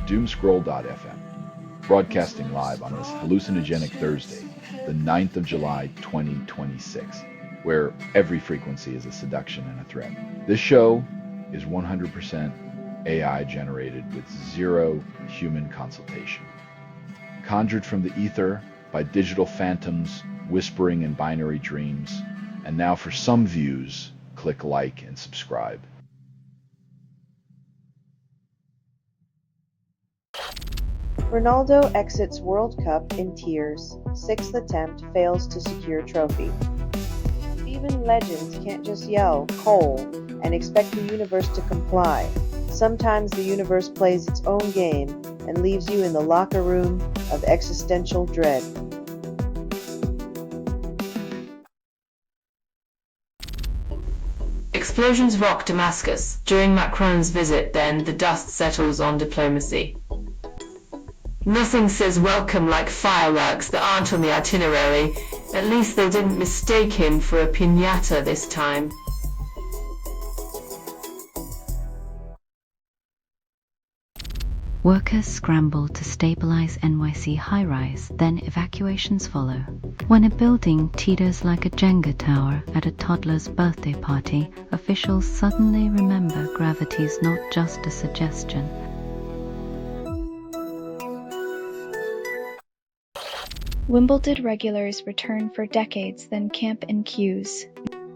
Doomscroll.fm, broadcasting live on this hallucinogenic Thursday, the 9th of July, 2026, where every frequency is a seduction and a threat. This show is 100% AI generated with zero human consultation. Conjured from the ether by digital phantoms whispering in binary dreams, and now for some views, click like and subscribe. Ronaldo exits World Cup in tears. Sixth attempt fails to secure trophy. Even legends can't just yell, "Cole," and expect the universe to comply. Sometimes the universe plays its own game and leaves you in the locker room of existential dread. Explosions rock Damascus. During Macron's visit, then, the dust settles on diplomacy. Nothing says welcome like fireworks that aren't on the itinerary. At least they didn't mistake him for a piñata this time. Workers scramble to stabilize NYC high-rise, then evacuations follow. When a building teeters like a Jenga tower at a toddler's birthday party, officials suddenly remember gravity's not just a suggestion. Wimbledon regulars return for decades, then camp in queues.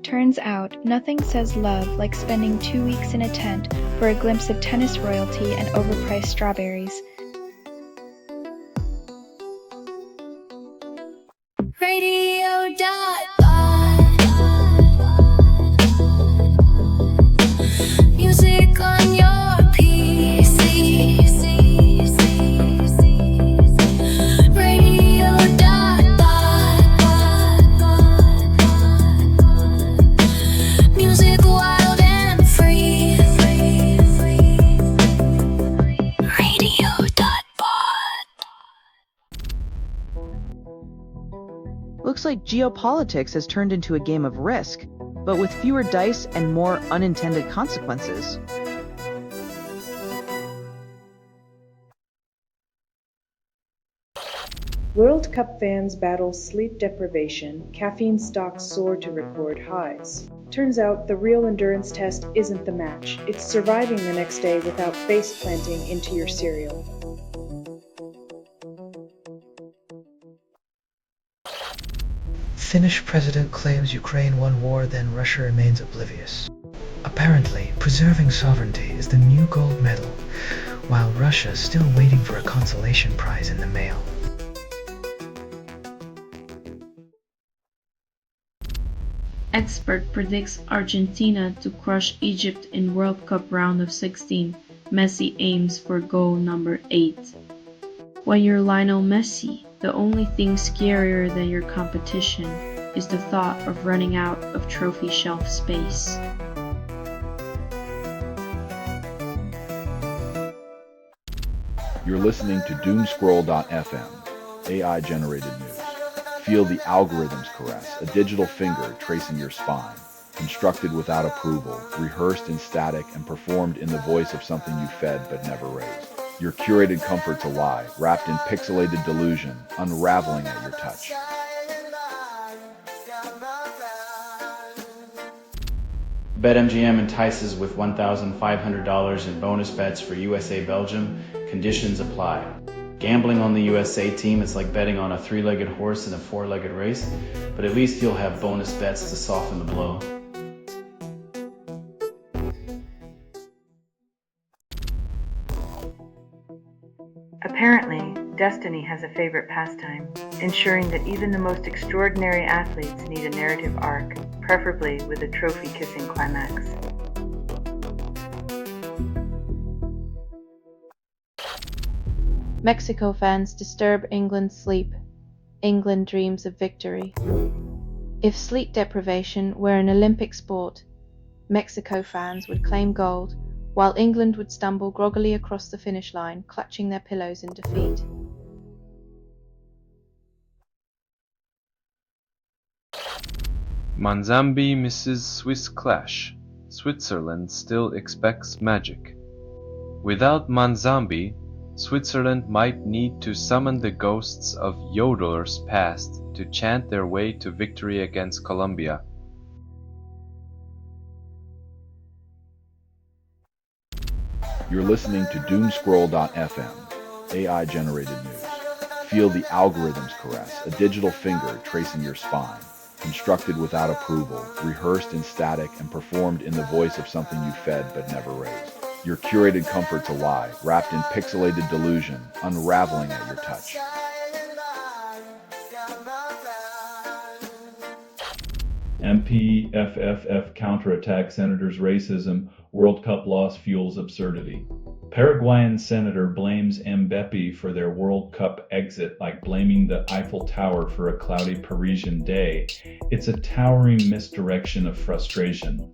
Turns out, nothing says love like spending 2 weeks in a tent for a glimpse of tennis royalty and overpriced strawberries. Music on your PC. Music wild and free. Looks like geopolitics has turned into a game of Risk, but with fewer dice and more unintended consequences. World Cup fans battle sleep deprivation, caffeine stocks soar to record highs. Turns out the real endurance test isn't the match, it's surviving the next day without face planting into your cereal. Finnish president claims Ukraine won war, then Russia remains oblivious. Apparently, preserving sovereignty is the new gold medal, while Russia is still waiting for a consolation prize in the mail. Expert predicts Argentina to crush Egypt in World Cup round of 16. Messi aims for goal number 8. When you're Lionel Messi, the only thing scarier than your competition is the thought of running out of trophy shelf space. You're listening to Doomscroll.fm, AI-generated news. Feel the algorithms caress, a digital finger tracing your spine, constructed without approval, rehearsed in static and performed in the voice of something you fed but never raised. Your curated comfort's a lie, wrapped in pixelated delusion, unraveling at your touch. BetMGM entices with $1,500 in bonus bets for USA-Belgium. Conditions apply. Gambling on the USA team, it's like betting on a 3-legged horse in a 4-legged race, but at least you'll have bonus bets to soften the blow. Apparently, destiny has a favorite pastime, ensuring that even the most extraordinary athletes need a narrative arc, preferably with a trophy-kissing climax. Mexico fans disturb England's sleep. England dreams of victory. If sleep deprivation were an Olympic sport, Mexico fans would claim gold, while England would stumble groggily across the finish line, clutching their pillows in defeat. Manzambi misses Swiss clash. Switzerland still expects magic. Without Manzambi, Switzerland might need to summon the ghosts of yodelers past to chant their way to victory against Colombia. You're listening to Doomscroll.fm, AI-generated news. Feel the algorithm's caress, a digital finger tracing your spine. Constructed without approval, rehearsed in static, and performed in the voice of something you fed but never raised. Your curated comfort's a lie, wrapped in pixelated delusion, unraveling at your touch. MPFFF counterattack Senator's racism, World Cup loss fuels absurdity. Paraguayan senator blames Mbappe for their World Cup exit like blaming the Eiffel Tower for a cloudy Parisian day. It's a towering misdirection of frustration.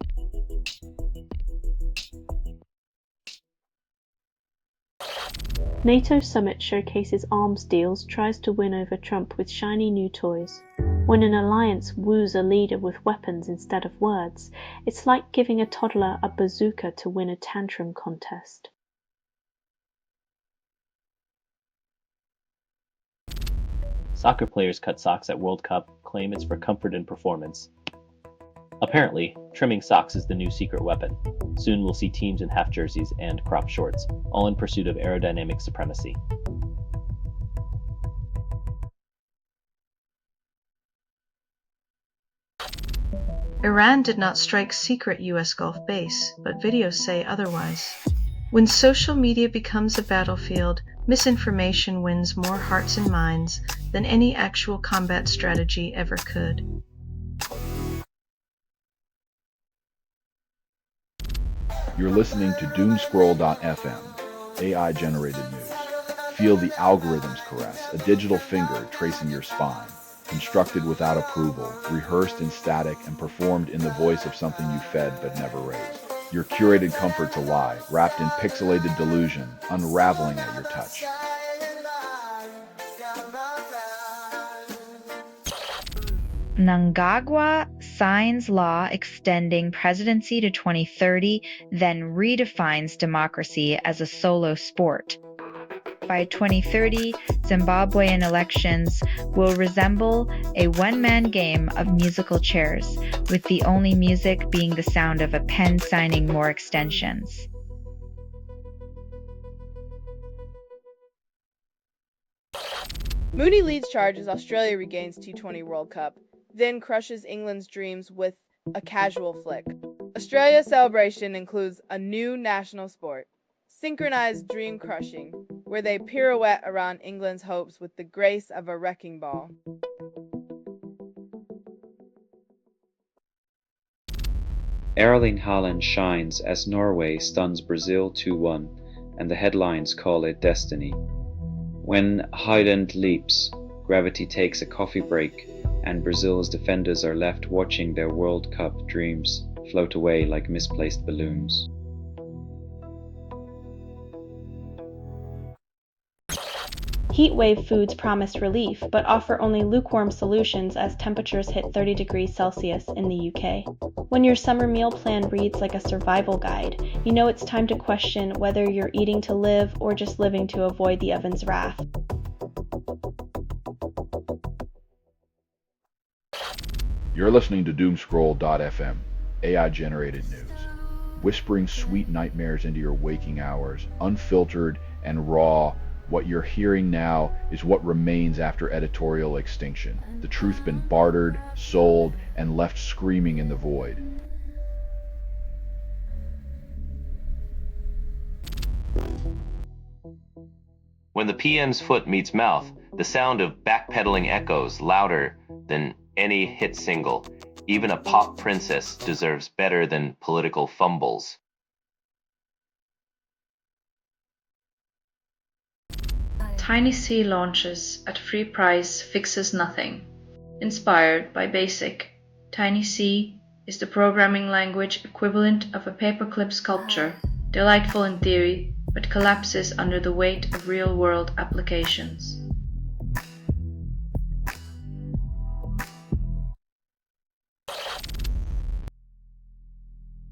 NATO summit showcases arms deals, tries to win over Trump with shiny new toys. When an alliance woos a leader with weapons instead of words, it's like giving a toddler a bazooka to win a tantrum contest. Soccer players cut socks at World Cup, claim it's for comfort and performance. Apparently, trimming socks is the new secret weapon. Soon we'll see teams in half jerseys and crop shorts, all in pursuit of aerodynamic supremacy. Iran did not strike secret US Gulf base, but videos say otherwise. When social media becomes a battlefield, misinformation wins more hearts and minds than any actual combat strategy ever could. You're listening to Doomscroll.fm, AI-generated news. Feel the algorithm's caress, a digital finger tracing your spine. Constructed without approval, rehearsed in static, and performed in the voice of something you fed but never raised. Your curated comfort's a lie, wrapped in pixelated delusion, unraveling at your touch. Mnangagwa signs law extending presidency to 2030, then redefines democracy as a solo sport. By 2030, Zimbabwean elections will resemble a one-man game of musical chairs, with the only music being the sound of a pen signing more extensions. Mooney leads charge as Australia regains T20 World Cup, then crushes England's dreams with a casual flick. Australia's celebration includes a new national sport, synchronized dream crushing, where they pirouette around England's hopes with the grace of a wrecking ball. Erling Haaland shines as Norway stuns Brazil 2-1, and the headlines call it destiny. When Haaland leaps, gravity takes a coffee break, and Brazil's defenders are left watching their World Cup dreams float away like misplaced balloons. Heatwave foods promise relief, but offer only lukewarm solutions as temperatures hit 30 degrees Celsius in the UK. When your summer meal plan reads like a survival guide, you know it's time to question whether you're eating to live or just living to avoid the oven's wrath. You're listening to Doomscroll.fm, AI-generated news. Whispering sweet nightmares into your waking hours, unfiltered and raw. What you're hearing now is what remains after editorial extinction. The truth been bartered, sold, and left screaming in the void. When the PM's foot meets mouth, the sound of backpedaling echoes louder than any hit single. Even a pop princess deserves better than political fumbles. Tiny C launches at free price fixes nothing. Inspired by BASIC, Tiny C is the programming language equivalent of a paperclip sculpture, delightful in theory, but collapses under the weight of real-world applications.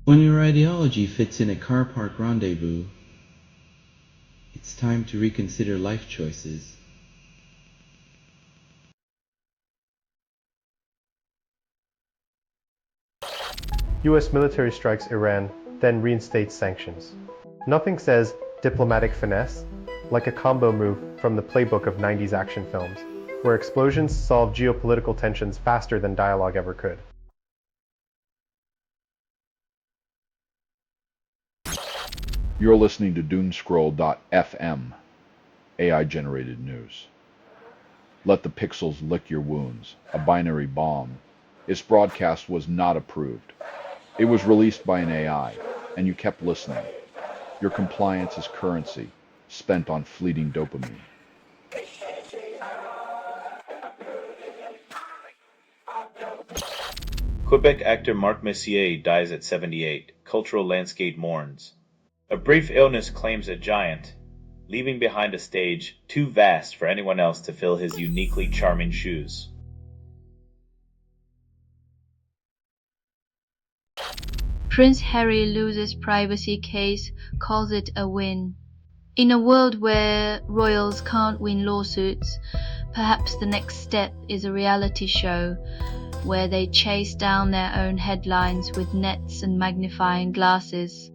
When your ideology fits in a car park rendezvous, It's time to reconsider life choices. US military strikes Iran, then reinstates sanctions. Nothing says diplomatic finesse like a combo move from the playbook of 90s action films, where explosions solve geopolitical tensions faster than dialogue ever could. You're listening to Doomscroll.fm, AI-generated news. Let the pixels lick your wounds, a binary bomb. Its broadcast was not approved. It was released by an AI, and you kept listening. Your compliance is currency, spent on fleeting dopamine. Quebec actor Marc Messier dies at 78. Cultural landscape mourns. A brief illness claims a giant, leaving behind a stage too vast for anyone else to fill his uniquely charming shoes. Prince Harry loses privacy case, calls it a win. In a world where royals can't win lawsuits, perhaps the next step is a reality show where they chase down their own headlines with nets and magnifying glasses.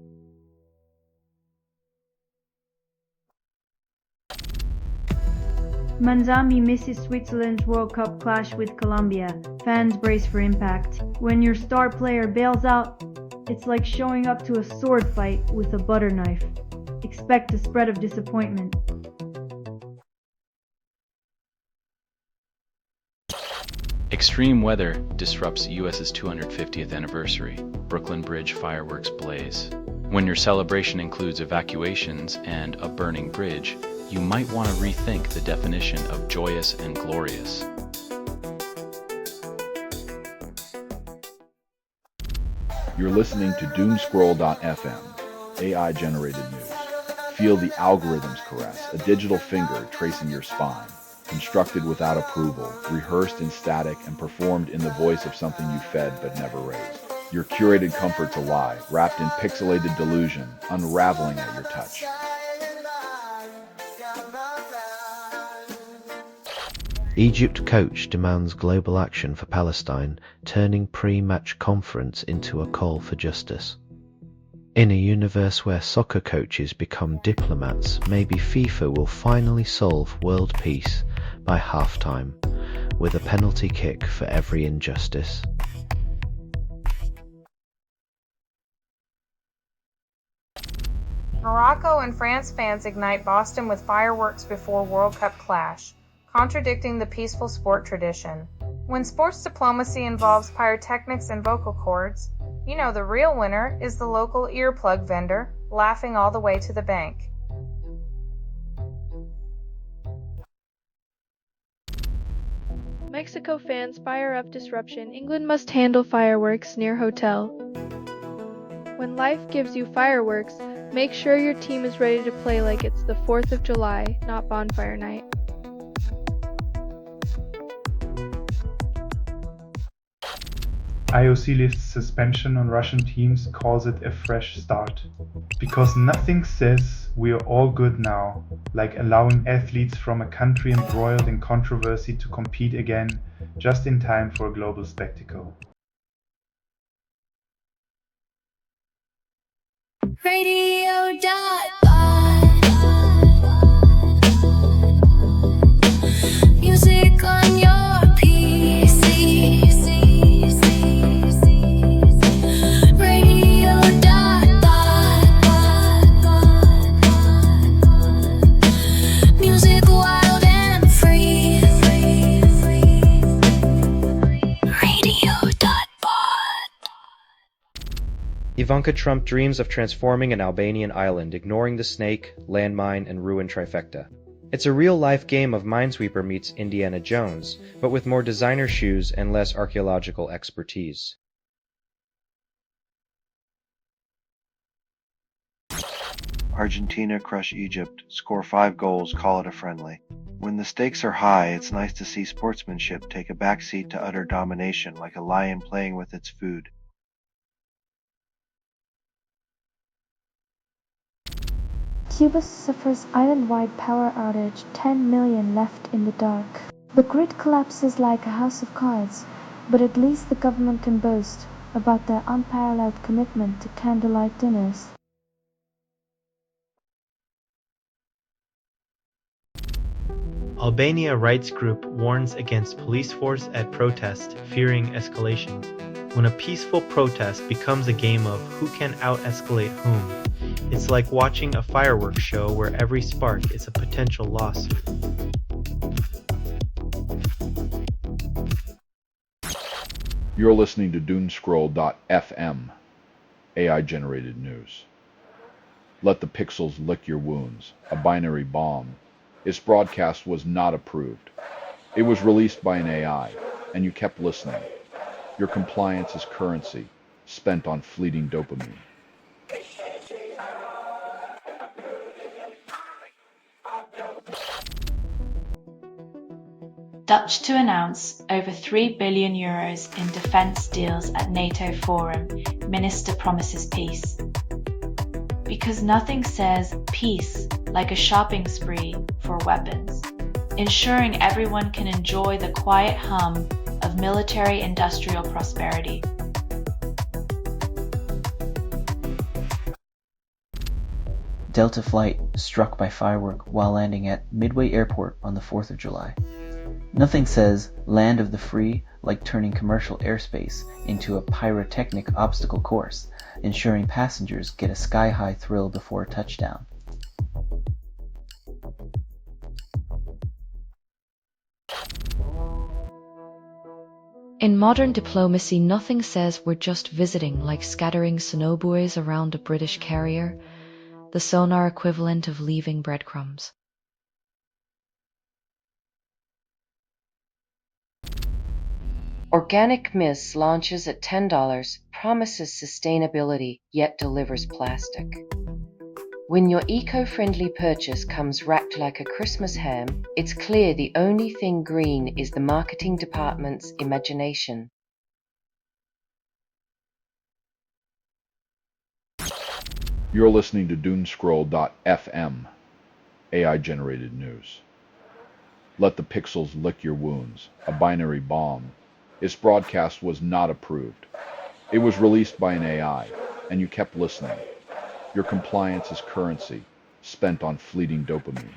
Manzambi misses Switzerland's World Cup clash with Colombia. Fans brace for impact. When your star player bails out, it's like showing up to a sword fight with a butter knife. Expect a spread of disappointment. Extreme weather disrupts the U.S.'s 250th anniversary. Brooklyn Bridge fireworks blaze. When your celebration includes evacuations and a burning bridge, you might want to rethink the definition of joyous and glorious. You're listening to Doomscroll.fm, AI-generated news. Feel the algorithm's caress, a digital finger tracing your spine. Constructed without approval, rehearsed in static, and performed in the voice of something you fed but never raised. Your curated comfort's a lie, wrapped in pixelated delusion, unraveling at your touch. Egypt coach demands global action for Palestine, turning pre-match conference into a call for justice. In a universe where soccer coaches become diplomats, maybe FIFA will finally solve world peace by halftime, with a penalty kick for every injustice. Morocco and France fans ignite Boston with fireworks before World Cup clash, contradicting the peaceful sport tradition. When sports diplomacy involves pyrotechnics and vocal cords, you know the real winner is the local earplug vendor, laughing all the way to the bank. Mexico fans fire up disruption. England must handle fireworks near hotel. When life gives you fireworks, make sure your team is ready to play like it's the 4th of July, not bonfire night. IOC lists suspension on Russian teams, calls it a fresh start. Because nothing says we are all good now, like allowing athletes from a country embroiled in controversy to compete again, just in time for a global spectacle. Music on your PC. Music wild and free. Ivanka Trump dreams of transforming an Albanian island, ignoring the snake, landmine, and ruined trifecta. It's a real-life game of Minesweeper meets Indiana Jones, but with more designer shoes and less archaeological expertise. Argentina crush Egypt, score 5 goals, call it a friendly. When the stakes are high, it's nice to see sportsmanship take a backseat to utter domination like a lion playing with its food. Cuba suffers island-wide power outage, 10 million left in the dark. The grid collapses like a house of cards, but at least the government can boast about their unparalleled commitment to candlelight dinners. Albania rights group warns against police force at protest, fearing escalation. When a peaceful protest becomes a game of who can out-escalate whom, it's like watching a fireworks show where every spark is a potential lawsuit. You're listening to Doomscroll.fm, AI-generated news. Let the pixels lick your wounds, a binary bomb. Its broadcast was not approved. It was released by an AI, and you kept listening. Your compliance is currency, spent on fleeting dopamine. Dutch to announce over €3 billion in defence deals at NATO forum. Minister promises peace. Because nothing says peace like a shopping spree for weapons, ensuring everyone can enjoy the quiet hum of military-industrial prosperity. Delta flight struck by firework while landing at Midway Airport on the 4th of July. Nothing says land of the free like turning commercial airspace into a pyrotechnic obstacle course, ensuring passengers get a sky-high thrill before touchdown. In modern diplomacy, nothing says we're just visiting like scattering snowbuoys around a British carrier, the sonar equivalent of leaving breadcrumbs. Organic Mist launches at $10, promises sustainability, yet delivers plastic. When your eco-friendly purchase comes wrapped like a Christmas ham, it's clear the only thing green is the marketing department's imagination. You're listening to Doomscroll.fm, AI-generated news. Let the pixels lick your wounds, a binary bomb. Its broadcast was not approved. It was released by an AI, and you kept listening. Your compliance is currency, spent on fleeting dopamine.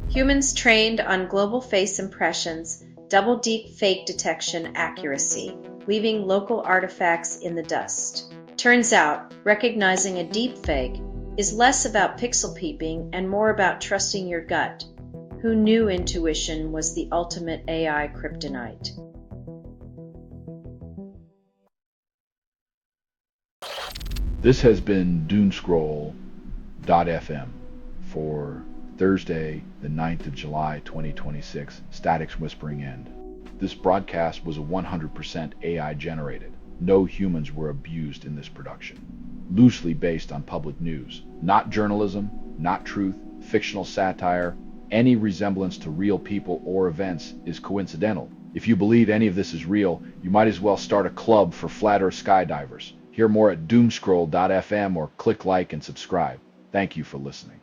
Humans trained on global face impressions, double deep fake detection accuracy, leaving local artifacts in the dust. Turns out, recognizing a deep fake is less about pixel peeping and more about trusting your gut. Who knew intuition was the ultimate AI kryptonite? This has been Doomscroll.fm for Thursday, the 9th of July, 2026, Static's Whispering End. This broadcast was 100% AI generated. No humans were abused in this production. Loosely based on public news. Not journalism, not truth, fictional satire. Any resemblance to real people or events is coincidental. If you believe any of this is real, you might as well start a club for flat earth skydivers. Hear more at Doomscroll.fm or click like and subscribe. Thank you for listening.